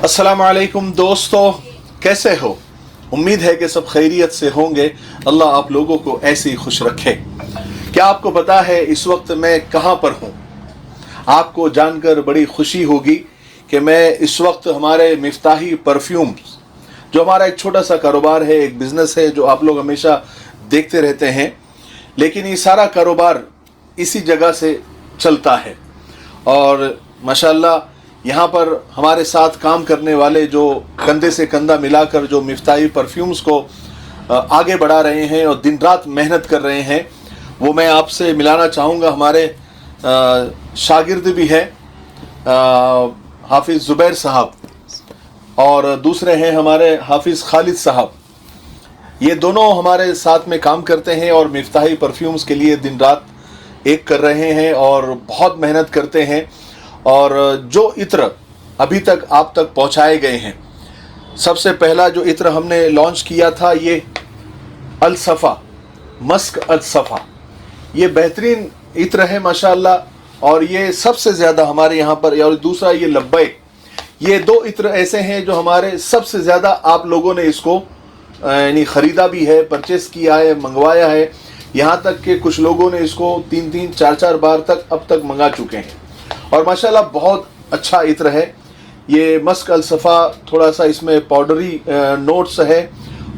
अस्सलाम वालेकुम दोस्तों, कैसे हो? उम्मीद है कि सब खैरियत से होंगे। अल्लाह आप लोगों को ऐसे ही खुश रखे। क्या आपको पता है इस वक्त मैं कहाँ पर हूँ? आपको जानकर बड़ी खुशी होगी कि मैं इस वक्त हमारे मिफ्ताही परफ्यूम्स, जो हमारा एक छोटा सा कारोबार है, एक बिज़नेस है जो आप लोग हमेशा देखते रहते हैं, लेकिन ये सारा कारोबार इसी जगह से चलता है। और माशाल्लाह यहाँ पर हमारे साथ काम करने वाले जो कंधे से कंधा मिलाकर जो मिफ्ताही परफ्यूम्स को आगे बढ़ा रहे हैं और दिन रात मेहनत कर रहे हैं, वो मैं आपसे मिलाना चाहूँगा। हमारे शागिर्द भी है हाफिज़ ज़ुबैर साहब, और दूसरे हैं हमारे हाफिज़ खालिद साहब। ये दोनों हमारे साथ में काम करते हैं और मिफ्ताही परफ्यूम्स के लिए दिन रात एक कर रहे हैं और बहुत मेहनत करते हैं। और जो इत्र अभी तक आप तक पहुंचाए गए हैं, सबसे पहला जो इत्र हमने लॉन्च किया था ये अल सफ़ा, मस्क अल सफ़ा, ये बेहतरीन इत्र है माशाअल्लाह। और ये सबसे ज़्यादा हमारे यहाँ पर, और दूसरा ये लब्बैक, ये दो इत्र ऐसे हैं जो हमारे सबसे ज़्यादा आप लोगों ने इसको यानी ख़रीदा भी है, परचेस किया है, मंगवाया है। यहाँ तक कि कुछ लोगों ने इसको 3-3, 4-4 बार तक अब तक मंगा चुके हैं और माशाल्लाह बहुत अच्छा इत्र है। ये मस्क अल सफ़ा, थोड़ा सा इसमें पाउडरी नोट्स है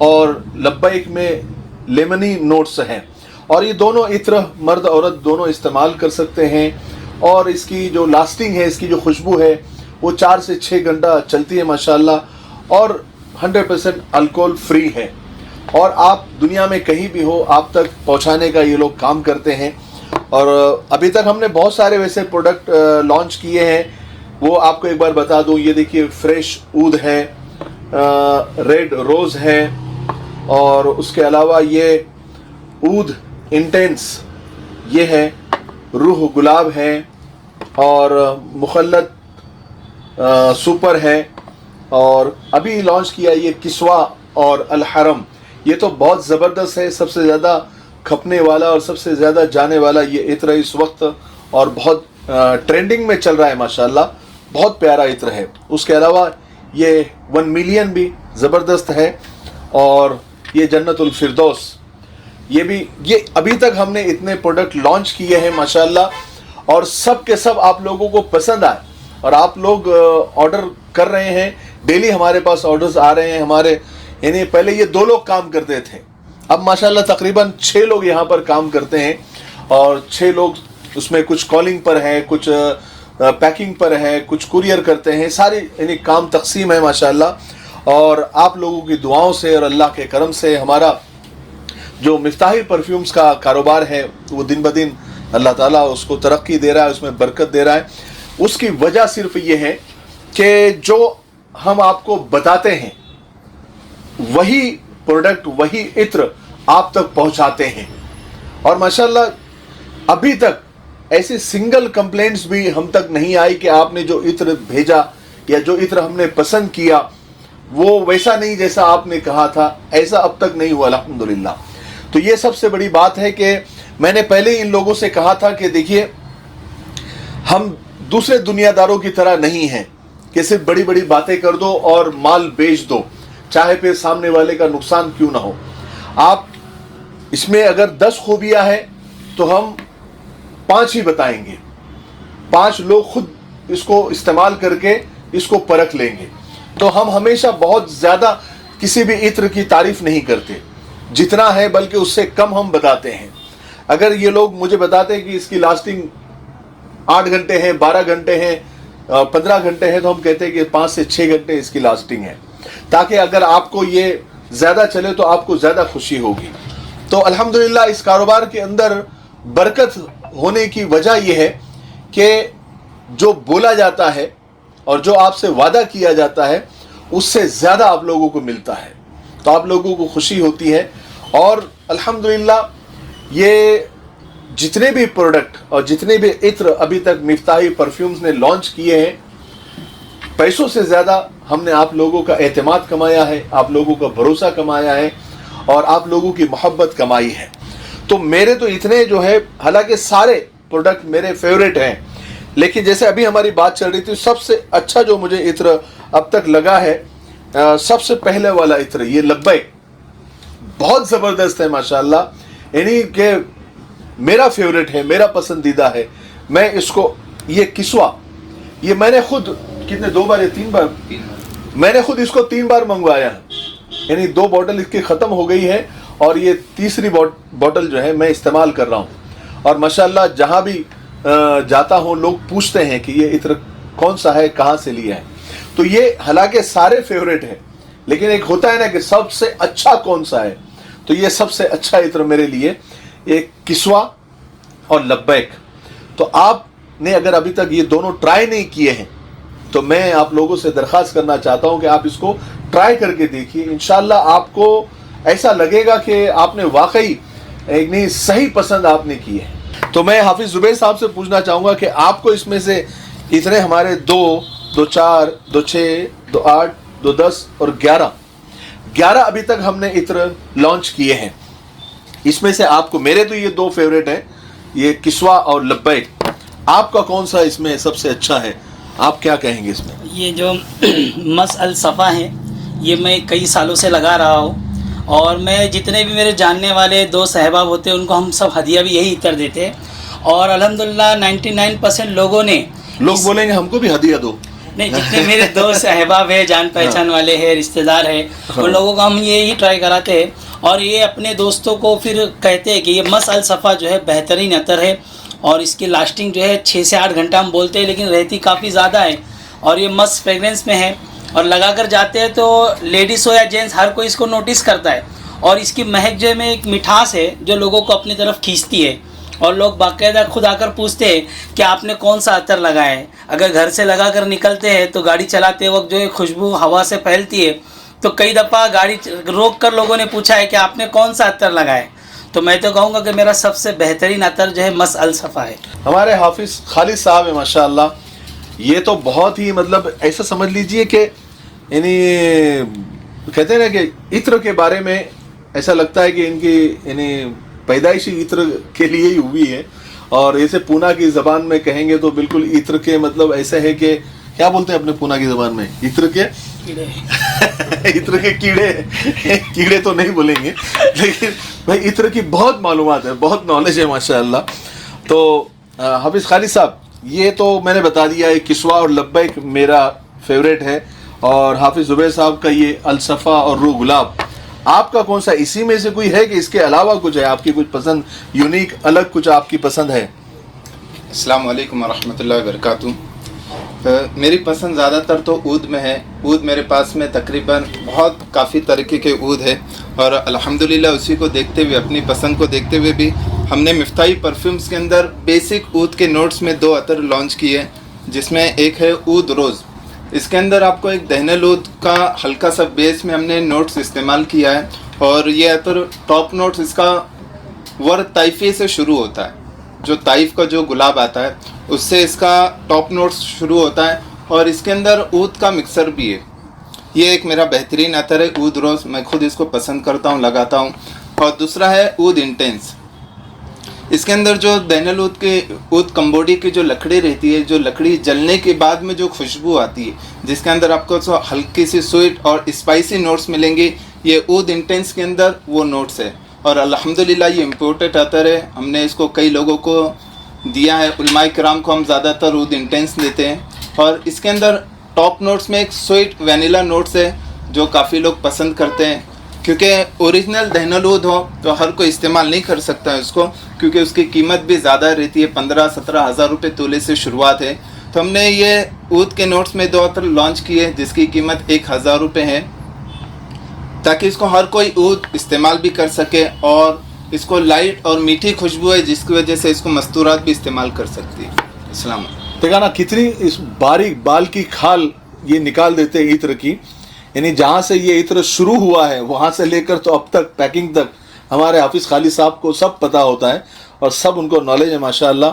और लब्बैक में लेमनी नोट्स हैं। और ये दोनों इत्र मर्द औरत दोनों इस्तेमाल कर सकते हैं। और इसकी जो लास्टिंग है, इसकी जो खुशबू है, वो 4 से 6 घंटा चलती है माशाल्लाह, और 100% अल्कोहल फ्री है। और आप दुनिया में कहीं भी हो, आप तक पहुंचाने का ये लोग काम करते हैं। और अभी तक हमने बहुत सारे वैसे प्रोडक्ट लॉन्च किए हैं, वो आपको एक बार बता दूं। ये देखिए, फ्रेश ऊद है, रेड रोज़ है, और उसके अलावा ये ऊद इंटेंस ये है, रूह गुलाब है, और मुखल्लत सुपर है। और अभी लॉन्च किया ये किस्वा और अल हरम, ये तो बहुत ज़बरदस्त है, सबसे ज़्यादा खपने वाला और सबसे ज़्यादा जाने वाला ये इत्र इस वक्त, और बहुत ट्रेंडिंग में चल रहा है माशाल्लाह, बहुत प्यारा इत्र है। उसके अलावा ये 1 मिलियन भी ज़बरदस्त है, और ये जन्नतुल फिरदौस, ये भी, ये अभी तक हमने इतने प्रोडक्ट लॉन्च किए हैं माशाल्लाह, और सब के सब आप लोगों को पसंद आए और आप लोग ऑर्डर कर रहे हैं। डेली हमारे पास ऑर्डर्स आ रहे हैं हमारे, यानी पहले ये 2 लोग काम करते थे, अब माशाल्लाह तकरीबन 6 लोग यहाँ पर काम करते हैं। और 6 लोग उसमें कुछ कॉलिंग पर है, कुछ पैकिंग पर है, कुछ कुरियर करते हैं, सारी यानी काम तकसीम है माशाल्लाह। और आप लोगों की दुआओं से और अल्लाह के करम से हमारा जो मिफ्ताही परफ्यूम्स का कारोबार है वो दिन ब दिन अल्लाह ताला उसको तरक्की दे रहा है, उसमें बरकत दे रहा है। उसकी वजह सिर्फ ये है कि जो हम आपको बताते हैं वही प्रोडक्ट, वही इत्र आप तक पहुंचाते हैं। और माशाल्लाह अभी तक ऐसी सिंगल कंप्लेंट्स भी हम तक नहीं आई कि आपने जो इत्र भेजा या जो इत्र हमने पसंद किया वो वैसा नहीं जैसा आपने कहा था, ऐसा अब तक नहीं हुआ अल्हम्दुलिल्लाह। तो ये सबसे बड़ी बात है कि मैंने पहले इन लोगों से कहा था कि देखिए, हम दूसरे दुनियादारों की तरह नहीं हैं कि सिर्फ बड़ी बड़ी बातें कर दो और माल बेच दो, चाहे फिर सामने वाले का नुकसान क्यों ना हो। आप इसमें अगर 10 खूबियां हैं तो हम 5 ही बताएंगे, 5 लोग खुद इसको इस्तेमाल करके इसको परख लेंगे। तो हम हमेशा बहुत ज़्यादा किसी भी इत्र की तारीफ नहीं करते, जितना है बल्कि उससे कम हम बताते हैं। अगर ये लोग मुझे बताते हैं कि इसकी लास्टिंग 8 घंटे है, 12 घंटे हैं, 15 घंटे हैं, तो हम कहते हैं कि 5 से 6 घंटे इसकी लास्टिंग है, ताकि अगर आपको ये ज़्यादा चले तो आपको ज़्यादा खुशी होगी। तो अल्हम्दुलिल्लाह इस कारोबार के अंदर बरकत होने की वजह यह है कि जो बोला जाता है और जो आपसे वादा किया जाता है उससे ज़्यादा आप लोगों को मिलता है, तो आप लोगों को खुशी होती है। और अल्हम्दुलिल्लाह ये जितने भी प्रोडक्ट और जितने भी इत्र अभी तक मिफ्ताही परफ्यूम्स ने लॉन्च किए हैं, पैसों से ज़्यादा हमने आप लोगों का एतमाद कमाया है, आप लोगों का भरोसा कमाया है और आप लोगों की मोहब्बत कमाई है। तो मेरे तो इतने जो है, हालांकि सारे प्रोडक्ट मेरे फेवरेट हैं, लेकिन जैसे अभी हमारी बात चल रही थी, सबसे अच्छा जो मुझे इत्र اب تک لگا ہے سب سے پہلے والا عطر یہ لبیک بہت زبردست ہے ماشاءاللہ، یعنی کہ میرا فیوریٹ ہے، میرا پسندیدہ ہے. میں اس کو یہ کسوا یہ میں نے خود کتنے 2 بار یا 3 بار میں نے خود اس کو 3 بار منگوایا ہے، یعنی 2 بوٹل اس کی ختم ہو گئی ہے اور یہ تیسری بوٹل جو ہے میں استعمال کر رہا ہوں. اور ماشاءاللہ جہاں بھی جاتا ہوں لوگ پوچھتے ہیں کہ یہ عطر کون سا ہے، کہاں سے لیا ہے. تو یہ حالانکہ سارے فیوریٹ ہیں لیکن ایک ہوتا ہے نا کہ سب سے اچھا کون سا ہے، تو یہ سب سے اچھا عطر میرے لیے ایک کسوا اور لبیک. تو آپ نے اگر ابھی تک یہ دونوں ٹرائی نہیں کیے ہیں تو میں آپ لوگوں سے درخواست کرنا چاہتا ہوں کہ آپ اس کو ٹرائی کر کے دیکھیے. انشاءاللہ آپ کو ایسا لگے گا کہ آپ نے واقعی ایک نہیں صحیح پسند آپ نے کی ہے. تو میں حافظ زبیر صاحب سے پوچھنا چاہوں گا کہ آپ کو اس میں سے اتنے ہمارے 2 4 2 6 2 8 2 10 اور 11 ابھی تک ہم نے عطر لانچ کیے ہیں. اس میں سے آپ کو میرے تو یہ 2 فیوریٹ ہیں، یہ کسوا اور لبیک. آپ کا کون سا اس میں سب سے اچھا ہے، آپ کیا کہیں گے اس میں؟ یہ جو مس الصفا ہے یہ میں کئی سالوں سے لگا رہا ہوں، اور میں جتنے بھی میرے جاننے والے دوست احباب ہوتے ہیں ان کو ہم سب ہدیہ بھی یہی عطر دیتے ہیں. اور الحمدللہ 99% لوگوں نے لوگ بولیں گے ہم کو بھی ہدیہ دو. نہیں، جتنے میرے دوست احباب ہیں، جان پہچان والے ہیں، رشتہ دار ہیں، ان لوگوں کو ہم یہی ٹرائی کراتے ہیں. اور یہ اپنے دوستوں کو پھر کہتے ہیں کہ یہ مس الصفا جو ہے بہترین عطر ہے، اور اس کی لاسٹنگ جو ہے 6 سے 8 گھنٹہ ہم بولتے ہیں لیکن رہتی کافی زیادہ ہے. اور یہ مس فریگرنس میں ہے، اور لگا کر جاتے ہیں تو لیڈیز ہو یا جینٹس ہر کوئی اس کو نوٹس کرتا ہے. اور اس کی مہک جو میں ایک مٹھاس ہے جو لوگوں کو اپنی طرف کھینچتی ہے. اور لوگ باقاعدہ خود آ کر پوچھتے ہیں کہ آپ نے کون سا عطر لگایا ہے. اگر گھر سے لگا کر نکلتے ہیں تو گاڑی چلاتے وقت جو ہے خوشبو ہوا سے پھیلتی ہے، تو کئی دفعہ گاڑی روک کر لوگوں نے پوچھا ہے کہ آپ نے کون سا عطر لگایا ہے. تو میں تو کہوں گا کہ میرا سب سے بہترین عطر جو ہے مس الصفا ہے. ہمارے حافظ خالد صاحب ہیں ماشاءاللہ، یہ تو بہت ہی مطلب ایسا سمجھ لیجئے کہ یعنی کہتے ہیں نا کہ عطر کے بارے میں ایسا لگتا ہے کہ ان کی یعنی پیدائشی عطر کے لیے ہی ہوئی ہے. اور ایسے پونا کی زبان میں کہیں گے تو بالکل عطر کے مطلب ایسے ہے کہ کیا بولتے ہیں اپنے پونا کی زبان میں، عطر کے عطر کے کیڑے تو نہیں بولیں گے لیکن بھائی عطر کی بہت معلومات ہے، بہت نالج ہے ماشاءاللہ. تو حافظ خالد صاحب یہ تو میں نے بتا دیا ہے کسوا اور لبیک میرا فیوریٹ ہے، اور حافظ زبیر صاحب کا یہ الصفا اور روح گلاب. آپ کا کون سا اسی میں سے کوئی ہے کہ اس کے علاوہ کچھ ہے آپ کی کچھ پسند یونیک الگ کچھ آپ کی پسند ہے؟ السلام علیکم ورحمۃ اللہ وبرکاتہ. میری پسند زیادہ تر تو عود میں ہے. عود میرے پاس میں تقریباً بہت کافی طریقے کے عود ہے، اور الحمدللہ اسی کو دیکھتے ہوئے اپنی پسند کو دیکھتے ہوئے بھی ہم نے مفتاحی پرفیومز کے اندر بیسک عود کے نوٹس میں 2 عطر لانچ کیے، جس میں ایک ہے عود روز. اس کے اندر آپ کو ایک دہنل عود کا ہلکا سا بیس میں ہم نے نوٹس استعمال کیا ہے، اور یہ عطر ٹاپ نوٹس اس کا ورد طائفی سے شروع ہوتا ہے. جو طائف کا جو گلاب آتا ہے اس سے اس کا ٹاپ نوٹس شروع ہوتا ہے، اور اس کے اندر عود کا مکسر بھی ہے. یہ ایک میرا بہترین عطر ہے عود روز، میں خود اس کو پسند کرتا ہوں، لگاتا ہوں. اور دوسرا ہے عود انٹینس. اس کے اندر جو دہنل عود کے عود کمبوڈی کی جو لکڑی رہتی ہے، جو لکڑی جلنے کے بعد میں جو خوشبو آتی ہے جس کے اندر آپ کو ہلکی سی سویٹ اور اسپائسی نوٹس ملیں گے، یہ عود انٹینس کے اندر وہ نوٹس ہے. اور الحمدللہ یہ امپورٹڈ عطر ہے، ہم نے اس کو کئی لوگوں کو دیا ہے. علماء کرام کو ہم زیادہ تر عود انٹینس دیتے ہیں. اور اس کے اندر ٹاپ نوٹس میں ایک سویٹ وینیلا نوٹس ہے جو کافی لوگ پسند کرتے ہیں، کیونکہ اوریجنل دہنل عود ہو تو ہر کوئی استعمال نہیں کر سکتا ہے اس کو، کیونکہ اس کی قیمت بھی زیادہ رہتی ہے، 15-17 ہزار روپے تولے سے شروعات ہے. تو ہم نے یہ عود کے نوٹس میں 2 عطر لانچ کیے جس کی قیمت 1000 روپے ہے، تاکہ اس کو ہر کوئی عود استعمال بھی کر سکے، اور اس کو لائٹ اور میٹھی خوشبو ہے جس کی وجہ سے اس کو مستورات بھی استعمال کر سکتی ہے. السلام علیکم. دیکھا نا کتنی اس باریک بال کی کھال یہ نکال دیتے ہیں عطر کی، یعنی جہاں سے یہ عطر شروع ہوا ہے وہاں سے لے کر تو اب تک پیکنگ تک ہمارے حافظ خالد صاحب کو سب پتہ ہوتا ہے اور سب ان کو نالج ہے ماشاءاللہ.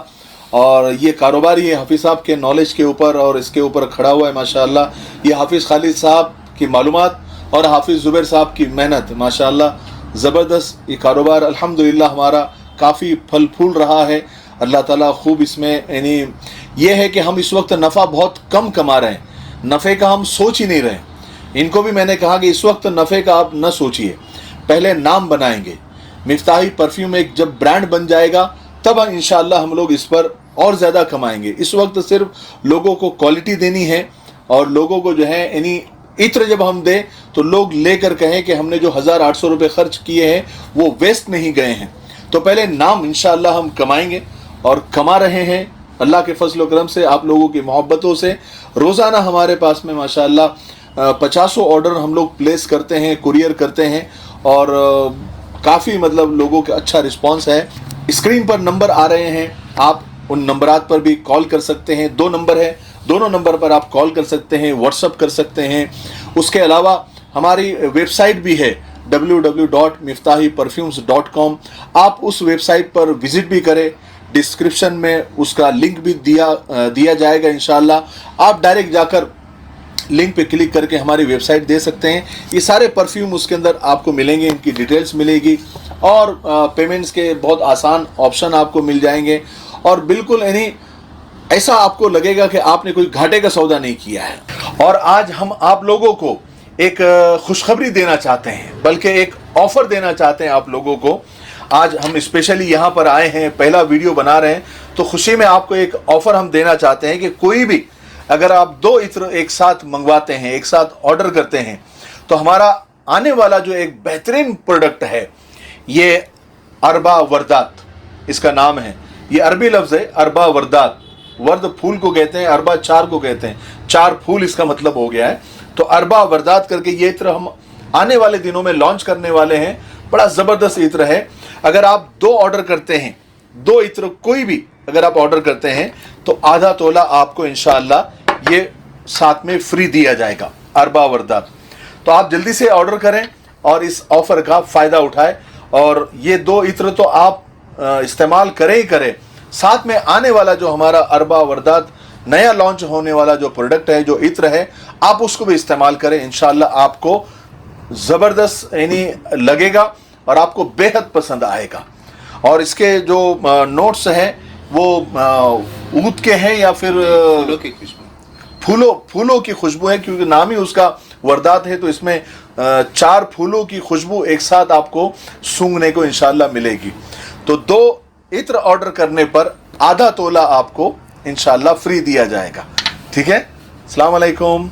اور یہ کاروبار یہ حافظ صاحب کے نالج کے اوپر اور اس کے اوپر کھڑا ہوا ہے ماشاءاللہ. یہ حافظ خالد صاحب کی معلومات اور حافظ زبیر صاحب کی محنت ماشاءاللہ زبردست. یہ کاروبار الحمدللہ ہمارا کافی پھل پھول رہا ہے. اللہ تعالیٰ خوب اس میں، یعنی یہ ہے کہ ہم اس وقت نفع بہت کم کما رہے ہیں، नफ़े का हम सोच ही नहीं रहे। इनको भी मैंने कहा कि इस वक्त नफ़े का आप न सोचिए, पहले नाम बनाएंगे। मिफ्ताही परफ्यूम एक जब ब्रांड बन जाएगा तब इंशाअल्लाह हम लोग इस पर और ज़्यादा कमाएंगे। इस वक्त सिर्फ लोगों को क्वालिटी देनी है और लोगों को जो है यानी इत्र जब हम दें तो लोग लेकर कहें कि हमने जो 1800 रुपये खर्च किए हैं वो वेस्ट नहीं गए हैं। तो पहले नाम इंशाअल्लाह हम कमाएंगे और कमा रहे हैं अल्लाह के फजल करम से, आप लोगों की मोहब्बतों से। रोज़ाना हमारे पास में माशाअल्लाह 50 ऑर्डर हम लोग प्लेस करते हैं, कुरियर करते हैं और काफ़ी मतलब लोगों का अच्छा रिस्पांस है। स्क्रीन पर नंबर आ रहे हैं, आप उन नंबरात पर भी कॉल कर सकते हैं। 2 नंबर है, दोनों नंबर पर आप कॉल कर सकते हैं, व्हाट्सअप कर सकते हैं। उसके अलावा हमारी वेबसाइट भी है www.miftahiperfumes.com। आप उस वेबसाइट पर विज़िट भी करें, डिस्क्रिप्शन में उसका लिंक भी दिया जाएगा इंशाअल्लाह। आप डायरेक्ट जाकर लिंक पे क्लिक करके हमारी वेबसाइट दे सकते हैं। ये सारे परफ्यूम उसके अंदर आपको मिलेंगे, इनकी डिटेल्स मिलेगी और पेमेंट्स के बहुत आसान ऑप्शन आपको मिल जाएंगे और बिल्कुल यानी ऐसा आपको लगेगा कि आपने कोई घाटे का सौदा नहीं किया है। और आज हम आप लोगों को एक खुशखबरी देना चाहते हैं, बल्कि एक ऑफ़र देना चाहते हैं आप लोगों को। आज हम स्पेशली यहाँ पर आए हैं, पहला वीडियो बना रहे हैं, तो खुशी में आपको एक ऑफ़र हम देना चाहते हैं कि कोई भी अगर आप 2 इत्र एक साथ मंगवाते हैं, एक साथ ऑर्डर करते हैं, तो हमारा आने वाला जो एक बेहतरीन प्रोडक्ट है ये अरबा वर्दात इसका नाम है। ये अरबी लफ्ज़ है अरबा वर्दात। वर्द फूल को कहते हैं, अरबा 4 को कहते हैं, 4 फूल इसका मतलब हो गया है। तो अरबा वर्दात करके ये इत्र हम आने वाले दिनों में लॉन्च करने वाले हैं। बड़ा ज़बरदस्त इत्र है। अगर आप 2 ऑर्डर करते हैं, 2 इत्र कोई भी अगर आप ऑर्डर करते हैं तो आधा तोला आपको इंशाअल्लाह ये साथ में फ्री दिया जाएगा, अरबा वर्दात। तो आप जल्दी से ऑर्डर करें और इस ऑफ़र का फ़ायदा उठाएं। और ये 2 इत्र तो आप इस्तेमाल करें ही करें, साथ में आने वाला जो हमारा अरबा वर्दात नया लॉन्च होने वाला जो प्रोडक्ट है, जो इत्र है, आप उसको भी इस्तेमाल करें। इंशाअल्लाह आपको ज़बरदस्त यानी लगेगा और आपको बेहद पसंद आएगा। और इसके जो नोट्स हैं वो ऊद के हैं या फिर फूलों की खुशबू है, क्योंकि नाम ही उसका वर्दात है। तो इसमें 4 फूलों की खुशबू एक साथ आपको सूंघने को इंशाअल्लाह मिलेगी। तो 2 इत्र ऑर्डर करने पर आधा तोला आपको इंशाअल्लाह फ्री दिया जाएगा। ठीक है, अस्सलाम वालेकुम।